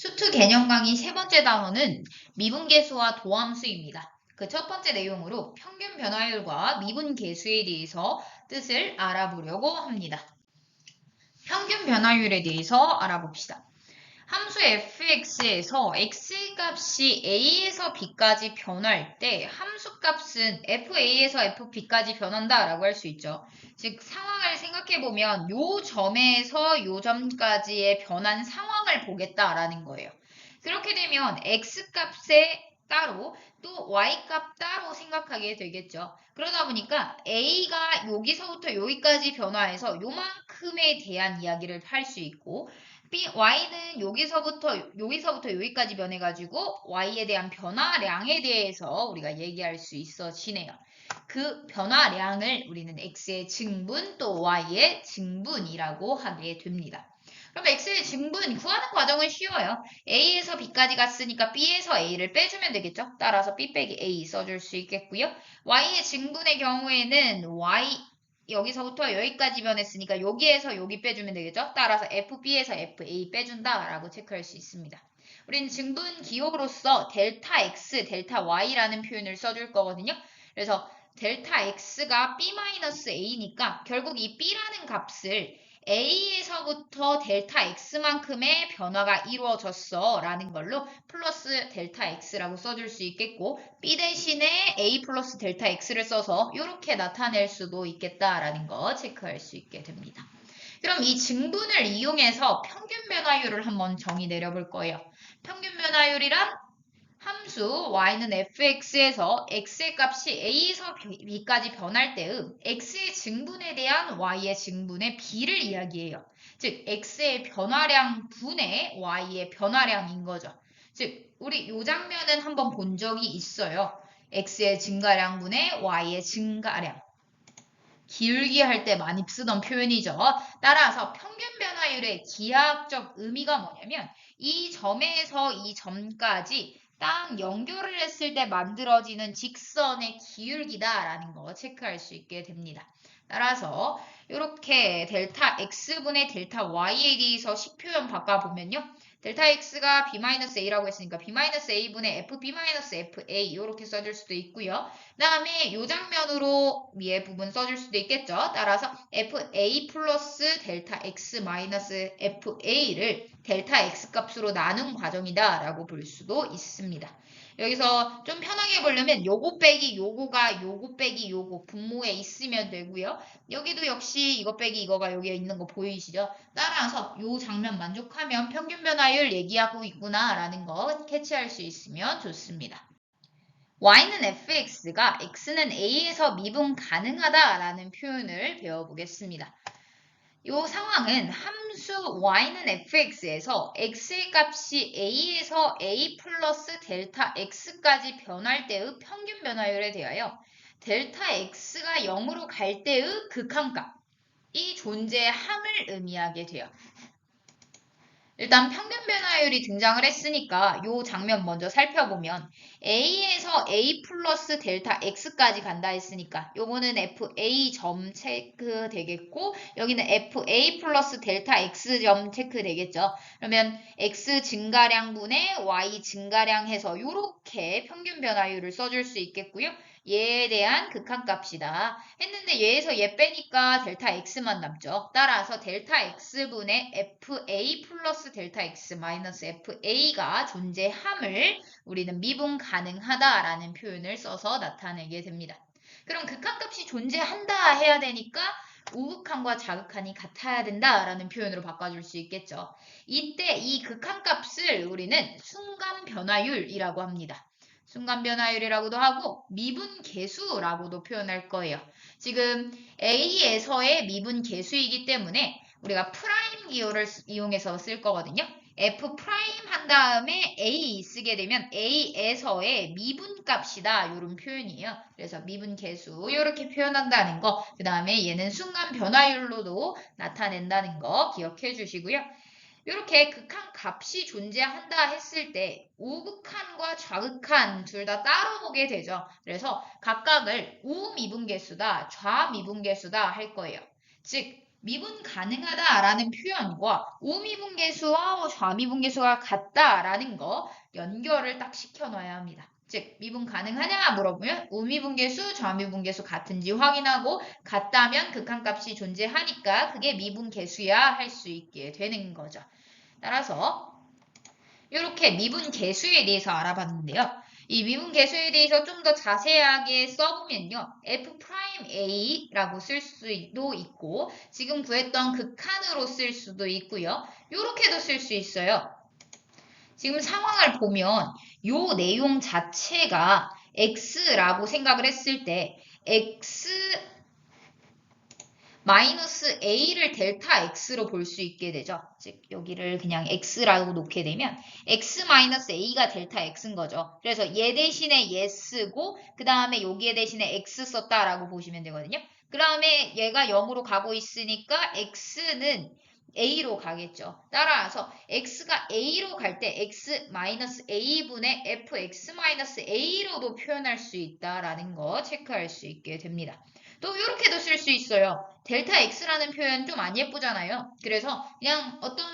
수투 개념 강의 세 번째 단어는 미분계수와 도함수입니다. 그 첫 번째 내용으로 평균 변화율과 미분계수에 대해서 뜻을 알아보려고 합니다. 평균 변화율에 대해서 알아봅시다. 함수 fx에서 x값이 a에서 b까지 변할 때 함수 값은 fa에서 fb까지 변한다 라고 할 수 있죠. 즉 상황을 생각해보면 요 점에서 요 점까지의 변한 상황을 보겠다라는 거예요. 그렇게 되면 x값에 따로 또 y값 따로 생각하게 되겠죠. 그러다 보니까 a가 여기서부터 여기까지 변화해서 요만큼에 대한 이야기를 할 수 있고 y는 여기서부터 여기까지 변해가지고 y에 대한 변화량에 대해서 우리가 얘기할 수 있어지네요. 그 변화량을 우리는 x의 증분 또 y의 증분이라고 하게 됩니다. 그럼 x의 증분 구하는 과정은 쉬워요. a에서 b까지 갔으니까 b에서 a를 빼주면 되겠죠. 따라서 b 빼기 a 써줄 수 있겠고요. y의 증분의 경우에는 y 여기서부터 여기까지 변했으니까 여기에서 여기 빼주면 되겠죠? 따라서 FB에서 FA 빼준다라고 체크할 수 있습니다. 우리는 증분 기호로서 델타 X, 델타 Y라는 표현을 써줄 거거든요. 그래서 델타 X가 B-A니까 결국 이 B라는 값을 A에서부터 델타 X만큼의 변화가 이루어졌어 라는 걸로 플러스 델타 X라고 써줄 수 있겠고 B 대신에 A 플러스 델타 X를 써서 이렇게 나타낼 수도 있겠다라는 거 체크할 수 있게 됩니다. 그럼 이 증분을 이용해서 평균 변화율을 한번 정의 내려볼 거예요. 평균 변화율이란 함수 y는 fx에서 x의 값이 a에서 b까지 변할 때의 x의 증분에 대한 y의 증분의 b를 이야기해요. 즉 x의 변화량 분의 y의 변화량인 거죠. 즉 우리 이 장면은 한번 본 적이 있어요. x의 증가량 분의 y의 증가량. 기울기 할 때 많이 쓰던 표현이죠. 따라서 평균 변화율의 기하학적 의미가 뭐냐면 이 점에서 이 점까지 딱 연결을 했을 때 만들어지는 직선의 기울기다라는 거 체크할 수 있게 됩니다. 따라서 이렇게 델타 x분의 델타 y에 대해서 식표현 바꿔보면요. 델타 x가 b-a라고 했으니까 b-a분의 fb-fa 이렇게 써줄 수도 있고요. 그 다음에 이 장면으로 위에 부분 써줄 수도 있겠죠. 따라서 fa 플러스 델타 x 마이너스 fa를 델타 x 값으로 나눈 과정이다 라고 볼 수도 있습니다. 여기서 좀 편하게 보려면 요거 빼기 요거가 요거 빼기 요거 분모에 있으면 되고요. 여기도 역시 이거 빼기 이거가 여기에 있는 거 보이시죠? 따라서 요 장면 만족하면 평균 변화율 얘기하고 있구나 라는 거 캐치할 수 있으면 좋습니다. y는 fx가 x는 a에서 미분 가능하다라는 표현을 배워보겠습니다. 이 상황은 함수 y는 fx에서 x의 값이 a에서 a 플러스 델타 x까지 변할 때의 평균 변화율에 대하여 델타 x가 0으로 갈 때의 극한값이 존재함을 의미하게 돼요. 일단 평균 변화율이 등장을 했으니까 이 장면 먼저 살펴보면 A에서 A 플러스 델타 X까지 간다 했으니까 요거는 FA 점 체크 되겠고 여기는 FA 플러스 델타 X 점 체크 되겠죠. 그러면 X 증가량분의 Y 증가량 해서 요렇게 평균 변화율을 써줄 수 있겠고요. 얘에 대한 극한값이다 했는데 얘에서 얘 빼니까 델타 x만 남죠. 따라서 델타 x분의 fa 플러스 델타 x 마이너스 fa가 존재함을 우리는 미분 가능하다라는 표현을 써서 나타내게 됩니다. 그럼 극한값이 존재한다 해야 되니까 우극한과 자극한이 같아야 된다라는 표현으로 바꿔줄 수 있겠죠. 이때 이 극한값을 우리는 순간 변화율이라고 합니다. 순간 변화율이라고도 하고 미분 계수라고도 표현할 거예요. 지금 A에서의 미분 계수이기 때문에 우리가 프라임 기호를 이용해서 쓸 거거든요. F 프라임 한 다음에 A 쓰게 되면 A에서의 미분 값이다 이런 표현이에요. 그래서 미분 계수 이렇게 표현한다는 거, 그 다음에 얘는 순간 변화율로도 나타낸다는 거 기억해 주시고요. 이렇게 극한 값이 존재한다 했을 때 우극한과 좌극한 둘 다 따로 보게 되죠. 그래서 각각을 우미분계수다, 좌미분계수다 할 거예요. 즉 미분 가능하다라는 표현과 우미분계수와 좌미분계수가 같다라는 거 연결을 딱 시켜놔야 합니다. 즉 미분 가능하냐 물어보면 우미분계수, 좌미분계수 같은지 확인하고 같다면 극한값이 존재하니까 그게 미분계수야 할 수 있게 되는 거죠. 따라서 이렇게 미분계수에 대해서 알아봤는데요. 이 미분계수에 대해서 좀 더 자세하게 써보면요. F'A라고 쓸 수도 있고 지금 구했던 극한으로 쓸 수도 있고요. 이렇게도 쓸 수 있어요. 지금 상황을 보면 이 내용 자체가 X라고 생각을 했을 때 X 마이너스 A를 델타 X로 볼 수 있게 되죠. 즉 여기를 그냥 X라고 놓게 되면 X 마이너스 A가 델타 X인 거죠. 그래서 얘 대신에 얘 쓰고 그 다음에 여기에 대신에 X 썼다라고 보시면 되거든요. 그 다음에 얘가 0으로 가고 있으니까 X는 A로 가겠죠. 따라서 X가 A로 갈 때 X 마이너스 A분의 FX 마이너스 A로도 표현할 수 있다라는 거 체크할 수 있게 됩니다. 또 이렇게도 쓸 수 있어요. 델타 X라는 표현 좀 안 예쁘잖아요. 그래서 그냥 어떤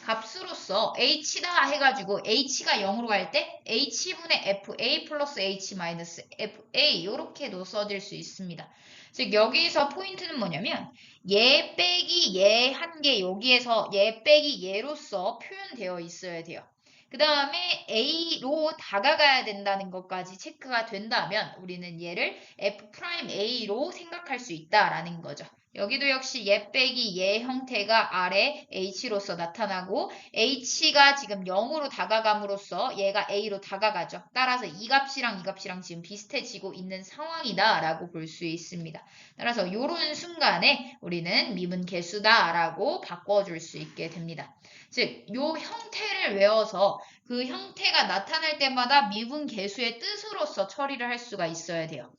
값으로서 H다 해가지고 H가 0으로 갈 때 H분의 FA 플러스 H 마이너스 FA 이렇게도 써질 수 있습니다. 즉 여기서 포인트는 뭐냐면 얘 빼기 얘 한 개 여기에서 얘 빼기 얘로서 표현되어 있어야 돼요. 그 다음에 A로 다가가야 된다는 것까지 체크가 된다면 우리는 얘를 F'A로 생각할 수 있다라는 거죠. 여기도 역시 얘 빼기 얘 형태가 아래 H로서 나타나고 H가 지금 0으로 다가감으로써 얘가 A로 다가가죠. 따라서 이 값이랑 이 값이랑 지금 비슷해지고 있는 상황이다 라고 볼 수 있습니다. 따라서 이런 순간에 우리는 미분계수다라고 바꿔줄 수 있게 됩니다. 즉, 이 형태를 외워서 그 형태가 나타날 때마다 미분계수의 뜻으로서 처리를 할 수가 있어야 돼요.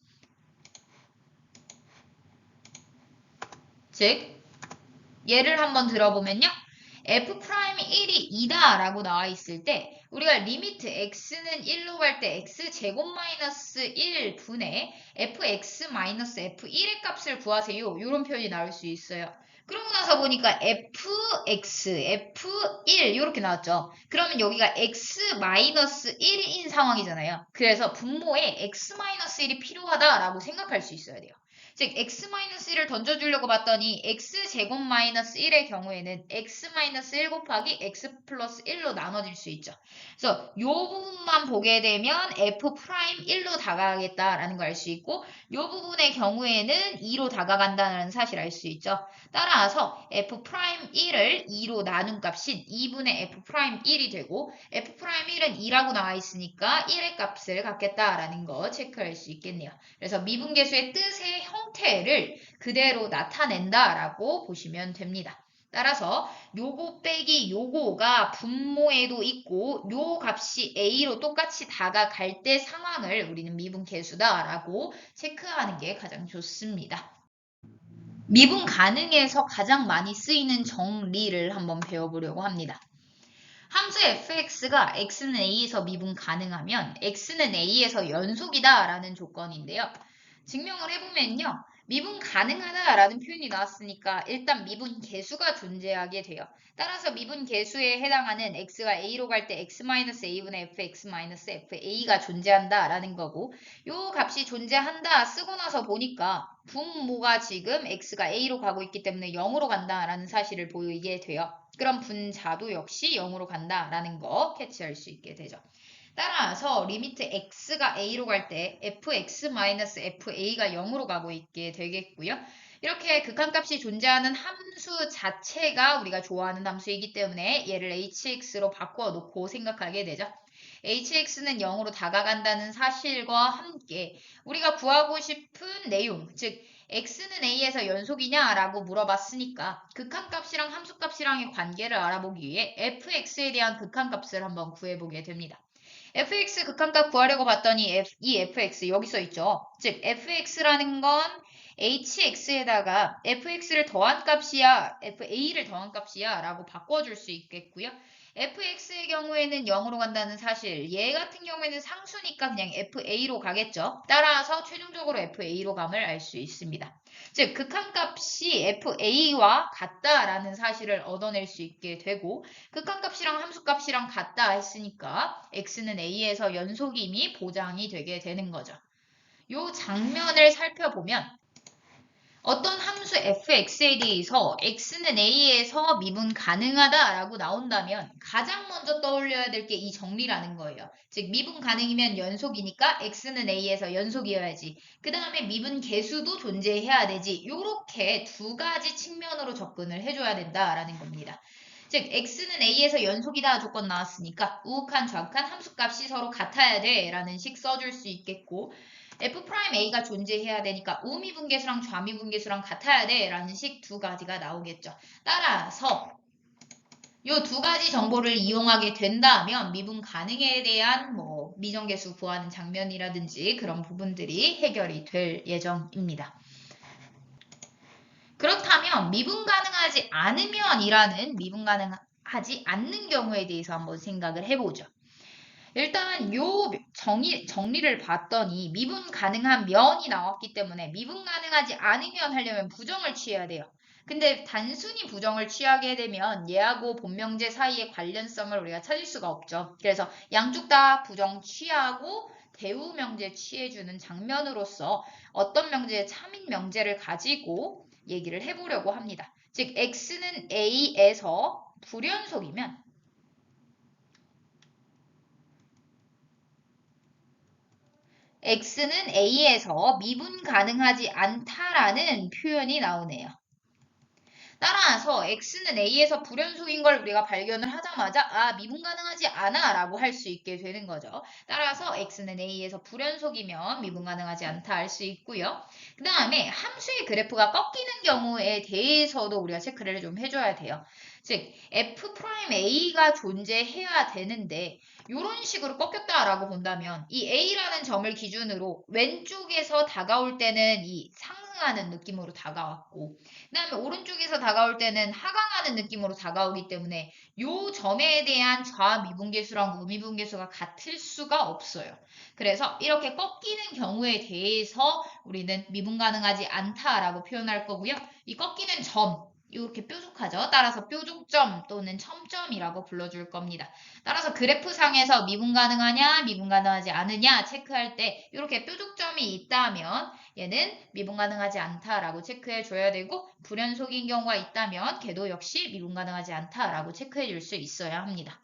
즉, 예를 한번 들어보면요. F'이 1이 2다 라고 나와 있을 때 우리가 리미트 x는 1로 갈 때 x제곱 마이너스 1분의 fx 마이너스 f1의 값을 구하세요. 이런 표현이 나올 수 있어요. 그러고 나서 보니까 fx, f1 이렇게 나왔죠. 그러면 여기가 x 마이너스 1인 상황이잖아요. 그래서 분모에 x 마이너스 1이 필요하다라고 생각할 수 있어야 돼요. 즉 x-1을 던져주려고 봤더니 x제곱 마이너스 1의 경우에는 x-1 곱하기 x 플러스 1로 나눠질 수 있죠. 그래서 이 부분만 보게 되면 f'1로 다가가겠다라는 걸 알 수 있고 이 부분의 경우에는 2로 다가간다는 사실을 알 수 있죠. 따라서 f'1을 2로 나눈 값인 2분의 f'1이 되고 f'1은 2라고 나와 있으니까 1의 값을 갖겠다라는 거 체크할 수 있겠네요. 그래서 미분계수의 뜻의 형태를 그대로 나타낸다라고 보시면 됩니다. 따라서 요거 빼기 요거가 분모에도 있고 요 값이 A로 똑같이 다가갈 때 상황을 우리는 미분계수다라고 체크하는 게 가장 좋습니다. 미분 가능에서 가장 많이 쓰이는 정리를 한번 배워보려고 합니다. 함수 fx가 x는 a에서 미분 가능하면 x는 a에서 연속이다 라는 조건인데요. 증명을 해보면요. 미분 가능하다라는 표현이 나왔으니까 일단 미분 계수가 존재하게 돼요. 따라서 미분 계수에 해당하는 x가 a로 갈 때 x-a분의 fx-fa가 존재한다라는 거고 요 값이 존재한다 쓰고 나서 보니까 분모가 지금 x가 a로 가고 있기 때문에 0으로 간다라는 사실을 보이게 돼요. 그럼 분자도 역시 0으로 간다라는 거 캐치할 수 있게 되죠. 따라서 리미트 x가 a로 갈 때 fx-fa가 0으로 가고 있게 되겠고요. 이렇게 극한값이 존재하는 함수 자체가 우리가 좋아하는 함수이기 때문에 얘를 hx로 바꿔놓고 생각하게 되죠. hx는 0으로 다가간다는 사실과 함께 우리가 구하고 싶은 내용, 즉 x는 a에서 연속이냐라고 물어봤으니까 극한값이랑 함수값이랑의 관계를 알아보기 위해 fx에 대한 극한값을 한번 구해보게 됩니다. fx 극한값 구하려고 봤더니 이 fx 여기 써 있죠. 즉 fx라는 건 hx에다가 fx를 더한 값이야, fa를 더한 값이야 라고 바꿔줄 수 있겠고요. fx의 경우에는 0으로 간다는 사실, 얘 같은 경우에는 상수니까 그냥 fa로 가겠죠. 따라서 최종적으로 fa로 감을 알 수 있습니다. 즉 극한값이 fa와 같다라는 사실을 얻어낼 수 있게 되고 극한값이랑 함수값이랑 같다 했으니까 x는 a에서 연속임이 보장이 되게 되는 거죠. 이 장면을 살펴보면 어떤 함수 fx에 대해서 x는 a에서 미분 가능하다라고 나온다면 가장 먼저 떠올려야 될 게 이 정리라는 거예요. 즉 미분 가능이면 연속이니까 x는 a에서 연속이어야지. 그 다음에 미분 계수도 존재해야 되지. 이렇게 두 가지 측면으로 접근을 해줘야 된다라는 겁니다. 즉 x는 a에서 연속이다 조건 나왔으니까 우극한 좌극한 함수값이 서로 같아야 돼 라는 식 써줄 수 있겠고 f'a가 존재해야 되니까 우미분계수랑 좌미분계수랑 같아야 돼 라는 식 두 가지가 나오겠죠. 따라서 이 두 가지 정보를 이용하게 된다면 미분 가능에 대한 미정계수 구하는 장면이라든지 그런 부분들이 해결이 될 예정입니다. 그렇다면 미분 가능하지 않으면 이라는 미분 가능하지 않는 경우에 대해서 한번 생각을 해보죠. 일단 요 정리를 봤더니 미분 가능한 면이 나왔기 때문에 미분 가능하지 않으면 하려면 부정을 취해야 돼요. 근데 단순히 부정을 취하게 되면 얘하고 본명제 사이의 관련성을 우리가 찾을 수가 없죠. 그래서 양쪽 다 부정 취하고 대우 명제 취해주는 장면으로서 어떤 명제의 참인 명제를 가지고 얘기를 해보려고 합니다. 즉 x는 a에서 불연속이면 x는 a에서 미분 가능하지 않다라는 표현이 나오네요. 따라서 x는 a에서 불연속인 걸 우리가 발견을 하자마자 미분 가능하지 않아 라고 할 수 있게 되는 거죠. 따라서 x는 a에서 불연속이면 미분 가능하지 않다 할 수 있고요. 그 다음에 함수의 그래프가 꺾이는 경우에 대해서도 우리가 체크를 좀 해줘야 돼요. 즉 f'a가 존재해야 되는데 이런 식으로 꺾였다라고 본다면 이 a라는 점을 기준으로 왼쪽에서 다가올 때는 이 상승하는 느낌으로 다가왔고 그 다음에 오른쪽에서 다가올 때는 하강하는 느낌으로 다가오기 때문에 이 점에 대한 좌미분계수랑 우미분계수가 같을 수가 없어요. 그래서 이렇게 꺾이는 경우에 대해서 우리는 미분 가능하지 않다라고 표현할 거고요. 이 꺾이는 점 이렇게 뾰족하죠. 따라서 뾰족점 또는 첨점이라고 불러줄 겁니다. 따라서 그래프상에서 미분 가능하냐, 미분 가능하지 않으냐 체크할 때 이렇게 뾰족점이 있다면 얘는 미분 가능하지 않다라고 체크해 줘야 되고 불연속인 경우가 있다면 걔도 역시 미분 가능하지 않다라고 체크해 줄 수 있어야 합니다.